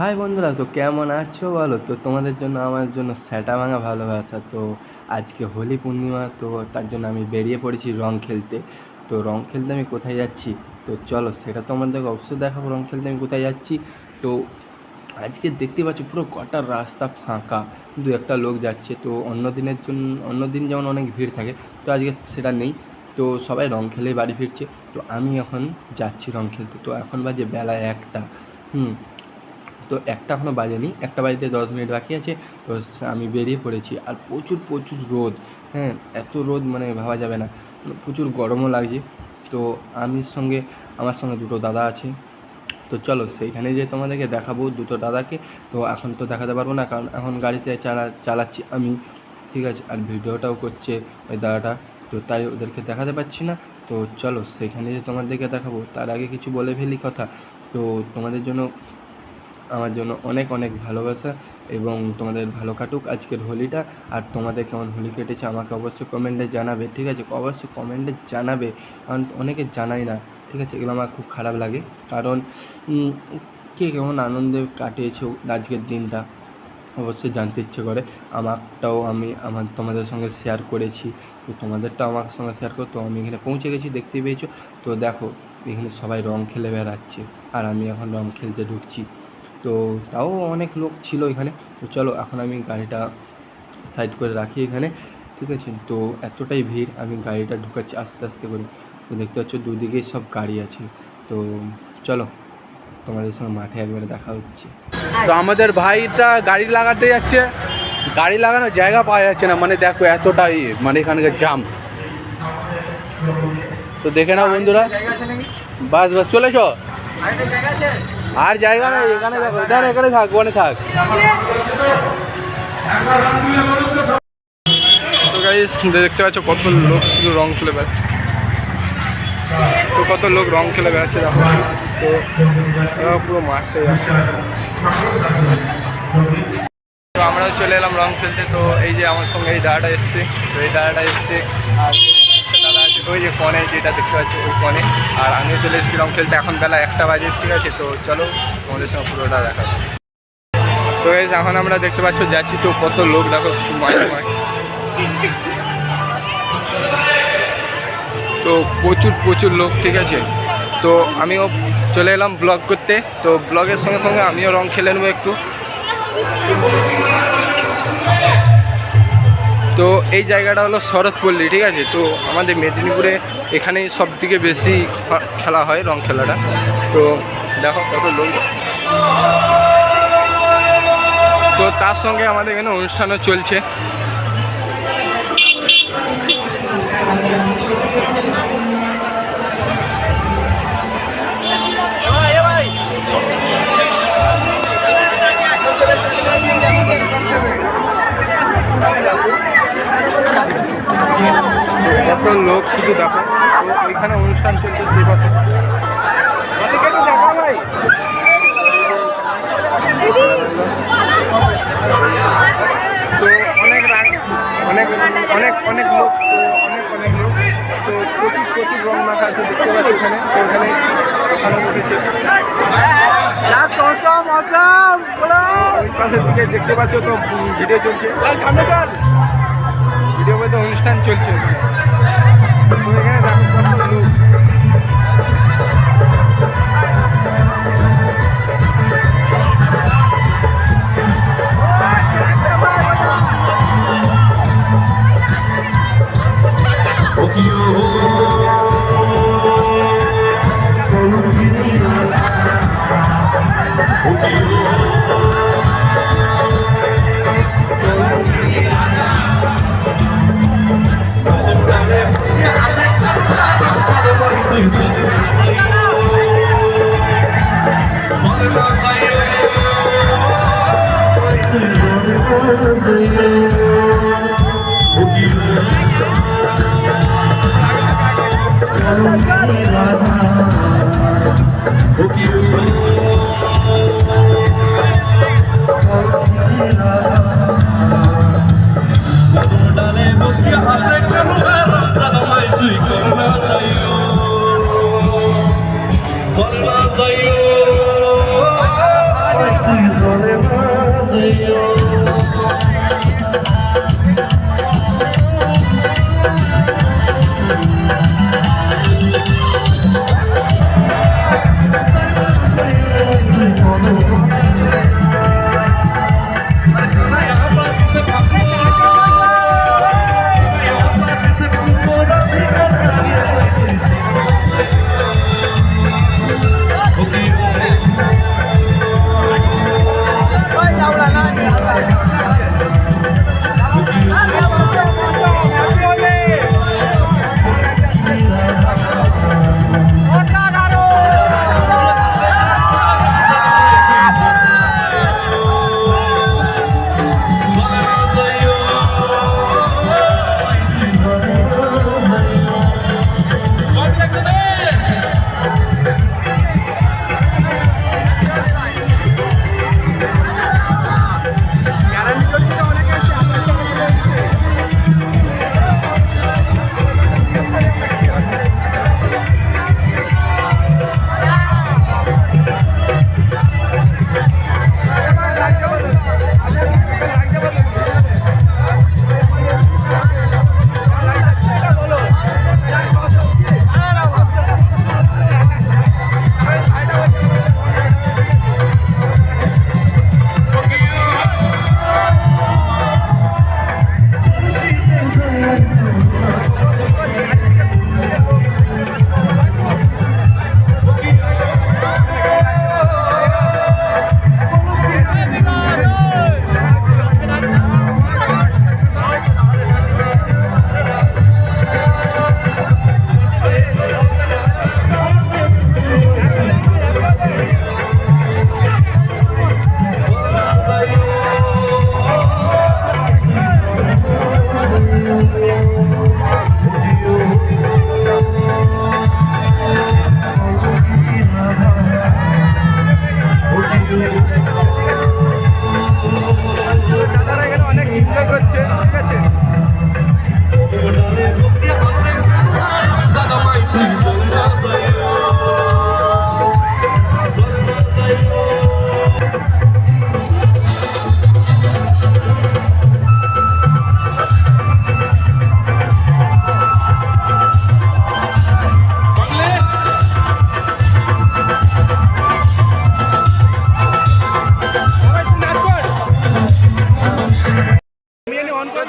High বন্ধুরা, তো কেমন আছো বলো? তো তোমাদের জন্য আমার জন্য স্যাটা ভাঙা ভালোবাসা। তো আজকে হোলি পূর্ণিমা, তো তার জন্য আমি বেরিয়ে পড়েছি রং খেলতে। তো রং খেলতে আমি কোথায় যাচ্ছি, তো চলো সেটা তোমাদেরকে অবশ্যই দেখাবো রং খেলতে আমি কোথায় যাচ্ছি। তো আজকে দেখতে পাচ্ছি পুরো গোটা রাস্তা ফাঁকা, দু একটা লোক যাচ্ছে। তো অন্য দিন যেমন অনেক ভিড় থাকে, তো আজকে সেটা নেই। তো সবাই রং খেলেই বাড়ি ফিরছে। তো আমি এখন যাচ্ছি রং খেলতে। তো এখন বাজে বেলা 1টা। তো 1টা এখনও বাজেনি, 1টা বাজতে 10 মিনিট বাকি আছে। তো আমি বেরিয়ে পড়েছি, আর প্রচুর প্রচুর রোদ। হ্যাঁ, এত রোদ মানে ভাবা যাবে না, প্রচুর গরমও লাগছে। তো আমার সঙ্গে দুটো দাদা আছে। তো চলো সেইখানে যেয়ে তোমাদেরকে দেখাবো দুটো দাদাকে। তো এখন তো দেখাতে পারবো না, কারণ এখন গাড়িতে চালাচ্ছি আমি, ঠিক আছে, আর ভিডিওটাও করছে ওই দাদাটা। তো তাই ওদেরকে দেখাতে পারছি না। তো চলো সেইখানে যে তোমাদেরকে দেখাবো, তার আগে কিছু বলে ফেলি কথা। তো তোমাদের জন্য আমার জন্য অনেক অনেক ভালোবাসা, এবং তোমাদের ভালো কাটুক আজকের হোলিটা। আর তোমাদের কেমন হোলি কেটেছে আমাকে অবশ্যই কমেন্টে জানাবে, ঠিক আছে? অবশ্যই কমেন্টে জানাবে, কারণ অনেকে জানাই না, ঠিক আছে? এগুলো আমার খুব খারাপ লাগে, কারণ কে কেমন আনন্দে কাটিয়েছে আজকের দিনটা অবশ্যই জানতে ইচ্ছে করে। তোমাদের সঙ্গে শেয়ার করেছি, তো তোমাদেরটাও আমার সঙ্গে শেয়ার করো। তো আমি এখানে পৌঁছে গেছি, দেখতেই পেয়েছো। তো দেখো, এখানে সবাই রং খেলে বেড়াচ্ছে, আর আমি এখন রং খেলতে ঢুকছি। তো তাও অনেক লোক ছিল এখানে। তো চলো এখন আমি গাড়িটা সাইড করে রাখি এখানে, ঠিক আছে? তো এতটাই ভিড়, আমি গাড়িটা ঢুকাচ্ছি আস্তে আস্তে করে। তো দেখতে পাচ্ছ দুদিকেই সব গাড়ি আছে। তো চলো তোমাদের সঙ্গে মাঠে একবারে দেখা হচ্ছে। তো আমাদের ভাইটা গাড়ি লাগাতে যাচ্ছে, গাড়ি লাগানোর জায়গা পাওয়া যাচ্ছে না, মানে দেখো এতটাই মানে এখানকার জাম। তো দেখে নাও বন্ধুরা, বাস বাস চলেছ, আর জায়গা নেই এখানে, দেখো এখানে থাক, ওখানে থাক। তো গাইস দেখতে পাচ্ছ কত লোক শুধু রং খেলে বেড়াচ্ছে। তো কত লোক রং খেলে বেড়াচ্ছে দেখো। তো পুরো মাঠটাই আছে। তো আমরাও চলে এলাম রং খেলতে। তো এই যে আমার সঙ্গে এই দাদাটা এসছে, তো এই দাদাটা এসছে, আর দাদা আছে ওই যে কনে যেটা দেখতে পাচ্ছি ওই কনে। আর আমিও চলে এসেছি রং খেলতে, এখন বেলা 1টা বাজে, ঠিক আছে? তো চলো তোমাদের সঙ্গে পুরোটা দেখা। তো গাইস এখন আমরা দেখতে পাচ্ছ যাচ্ছি, তো কত লোক দেখো মাঠে মাঠে। তো প্রচুর প্রচুর লোক, ঠিক আছে? তো আমিও চলে এলাম ব্লগ করতে। তো ব্লগের সঙ্গে সঙ্গে আমিও রং খেলে নেবো একটু। তো এই জায়গাটা হলো শরৎপল্লী, ঠিক আছে? তো আমাদের মেদিনীপুরে এখানেই সব থেকে বেশি খেলা হয় রং খেলাটা। তো দেখো কত লোক। তো তার সঙ্গে আমাদের এখানে অনুষ্ঠানও চলছে। কত লোক শুধু দেখো। তো ওইখানে অনুষ্ঠান চলছে সেই পাশে। তো অনেক অনেক অনেক অনেক লোক, তো অনেক লোক। তো প্রচুর রং মাখা আছে দেখতে পাচ্ছি এখানে। তো ওখানে বসেছে ওই পাশের দিকে দেখতে পাচ্ছ। তো ভিডিও চলছে, ভিডিও বলতে অনুষ্ঠান চলছে। তো এখানে দেখো কত লোক।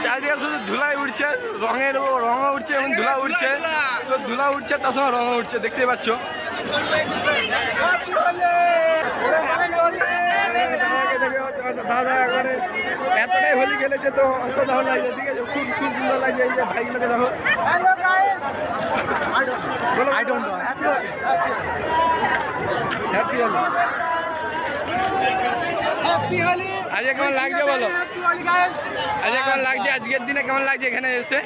চারিদিকে শুধু ধুলাই উঠছে, রঙও উঠছে এবং ধুলা উঠছে। তো ধুলা উঠছে তার সঙ্গে রঙও উঠছে, দেখতেই পাচ্ছ। দাদা একবারে এতটাই হোলি খেলেছে তো অসাধারণ লাগছে, ঠিক আছে, খুব খুব সুন্দর লাগছে। এই যে ভাইগুলোকে দেখো, হ্যাপি হোলি। আজকে কেমন লাগছে বলো? আজকে কেমন লাগছে? আজকের দিনে কেমন লাগছে এখানে এসে?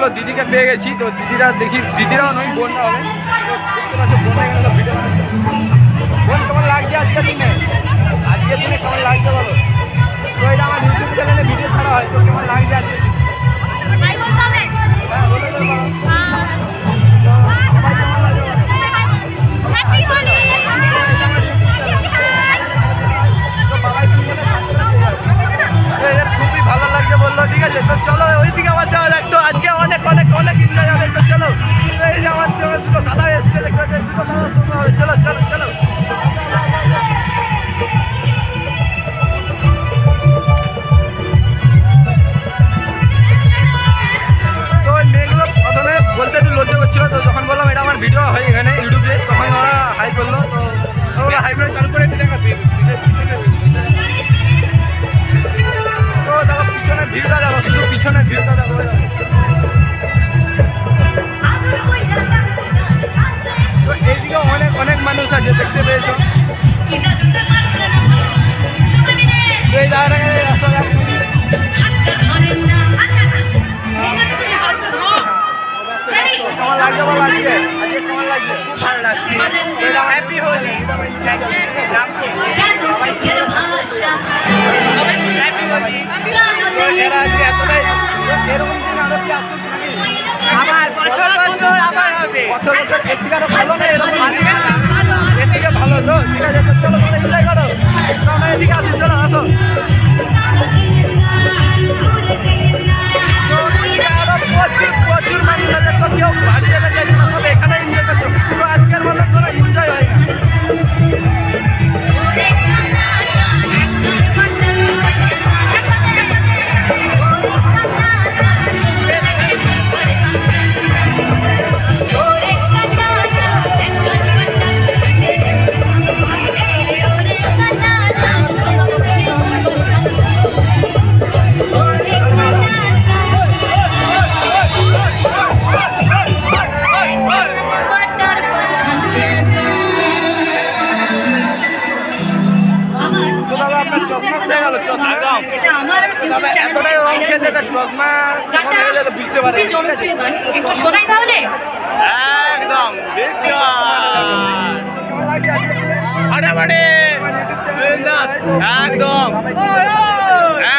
চলো দিদিকে পেয়ে গেছি, তো দিদিরা দেখি, দিদিরাও নয় বোনরা হবে। তো দেখতে পাচ্ছ বোনরা এখানে সব ভিডিও বানাচ্ছে। বোন কেমন লাগছে আজকের দিনে? আজকের দিনে কেমন লাগছে বলো? তো এটা আমার ইউটিউব চ্যানেলে ভিডিও ছাড়া হয়, তো কেমন লাগছে আজকের দিনে? হ্যাঁ বলে দেবো। খুবই ভালো লাগছে বললো, ঠিক আছে। তো চলো ওইদিকে আমার যাওয়া যাক। তো আজকে অনেক অনেক অনেক এনজয় হবে। তো চলো, তো এই যে আমার দুটো দাদা এসছে, দেখতে পাচ্ছি দুটো দাদা শুনতে হবে। চলো চলো চলো। তো ওই মেয়েগুলো প্রথমে বলতে একটু লজ্জা করছিল, তো যখন বললাম এটা আমার ভিডিও হয় এখানে ইউটিউবে, তখন ওরা হাই করলো। তো ওরা হাই করে চালু করে একটু দেখা। তো দেখো পিছনে ভিড়টা দেখো, শুধু পিছনে ভিড়টা দেখো। তো এইদিকে অনেক অনেক মানুষ আছে, দেখতে পেয়েছো। তো এই জায়গাটাকে রাস্তা যাচ্ছে। কেমন লাগছে বল? আজকে আজকে কেমন লাগছে? খুব ভালো লাগছে। হ্যাপি হোলি। এরা আজকে এতটাই এরকম দিন আরো কি আসছে নাকি? আবার বছর বছর আবার হবে। বছর বছর এর থেকে আরো ভালো না এরকম? এর থেকে ভালো। তো ঠিক আছে, তো চলো তোমরা এনজয় করো। তোমরা এদিকে আসো, চলো আসো। প্রচুর প্রচুর মানুষ আছে। তো কেউ বাড়ি যেতে চাইছে না, সব এখানে এনজয় করছো। তো আজকের মতো কোনো এনজয় হয় না। বুঝতে পারে একটু শোনাই তাহলে। একদম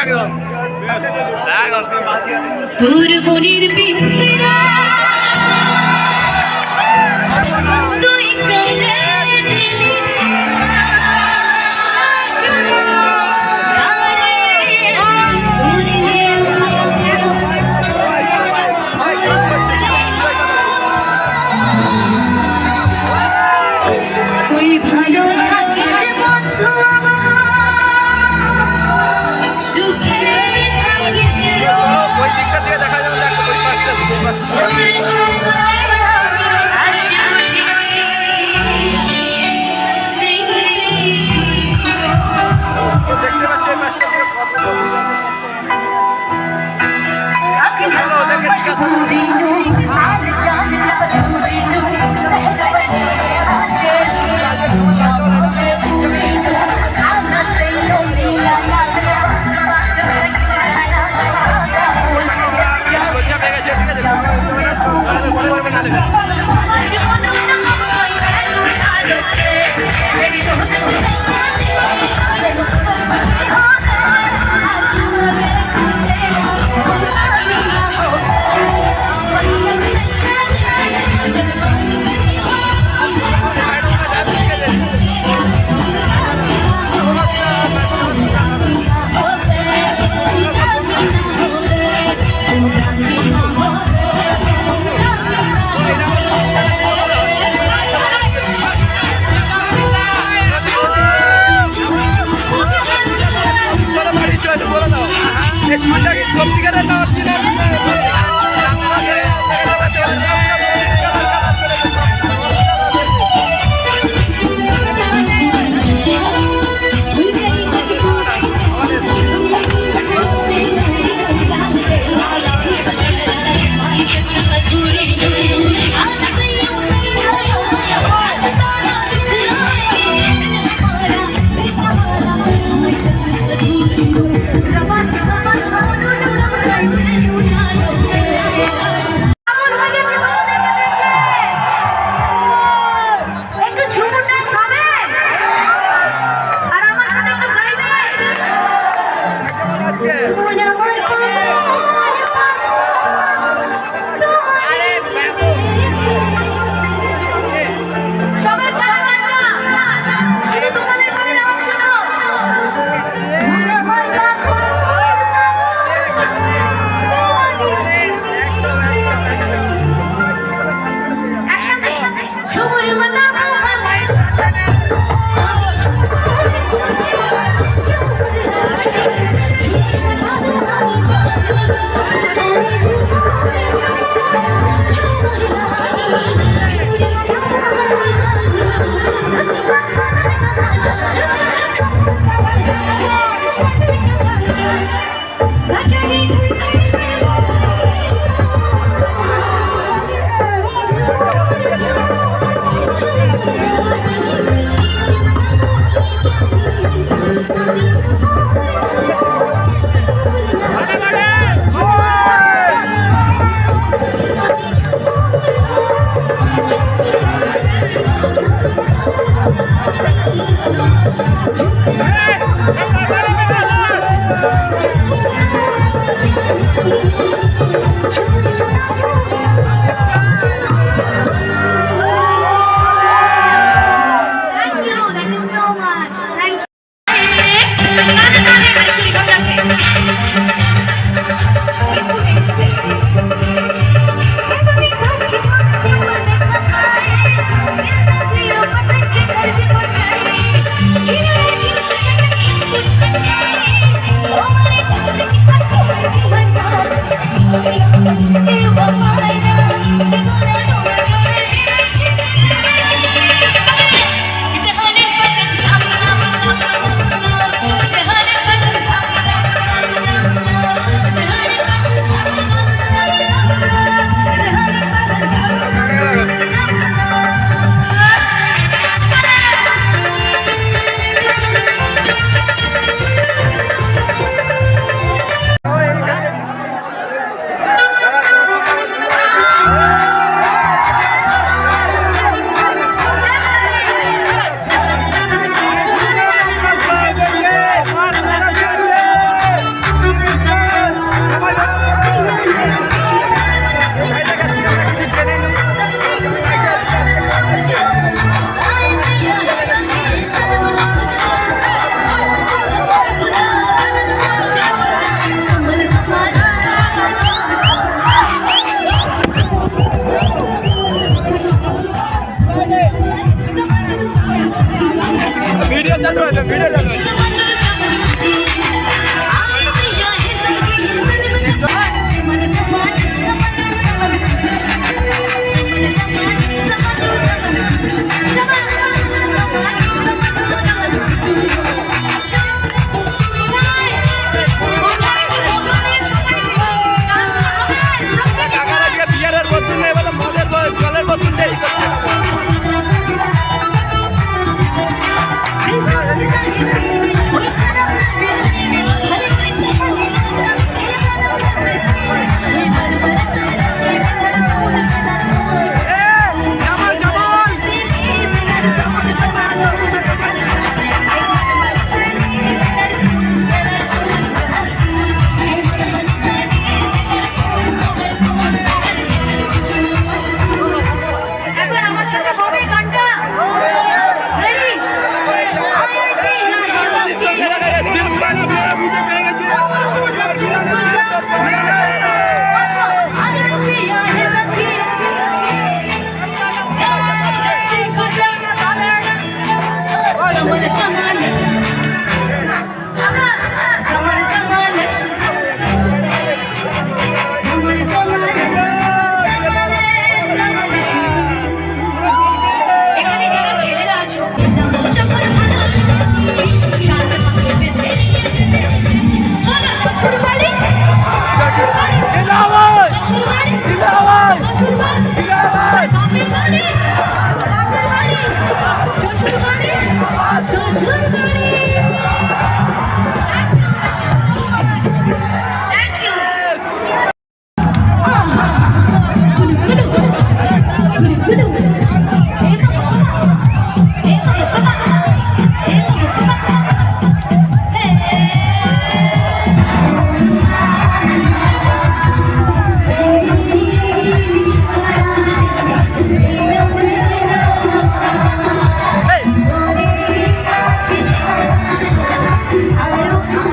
একদম একদম তোর মনির পিঞ্জিরা তুই কেড়ে দিলি তুই ভালো থাকিস বন্ধু সুখে থাকিস ওই দিকটা থেকে দেখা যাবে ওই পাশটা দেখতে পাচ্ছি এই পাশটা থেকে ভালো ওদেরকে Thank you so much. Thank video चालू है वीडियो चालू है বিয়ারের বোতল নেই বলে মদের জলের বোতল নেই একবার আমার সাথে হবে গানটা রেডি এখানে যারা ছেলেরা আছো শ্বশুর বাড়ি শ্বশুর বাড়ি শ্বশুর বাড়ি শ্বশুর বাড়ি বাপের বাড়ি বাপের বাড়ি শ্বশুর বাড়ি শ্বশুর বাড়ি থ্যাংক ইউ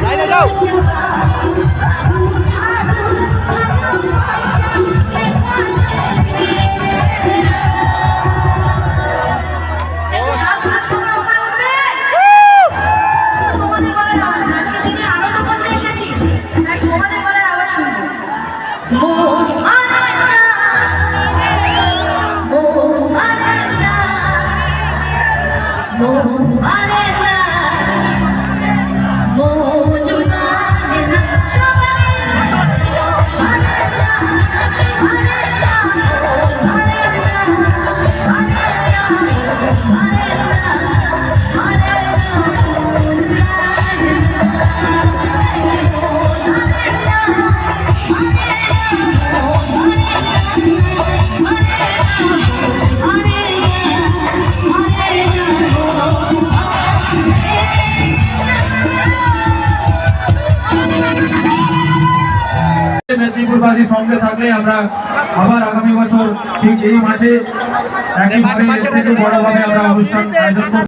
লাইনে যাও Oh, দেশবাসী সঙ্গে থাকলে আমরা আবার আগামী বছর ঠিক এই মাঠে একইভাবে বড়ভাবে আমরা অনুষ্ঠান আয়োজন করব।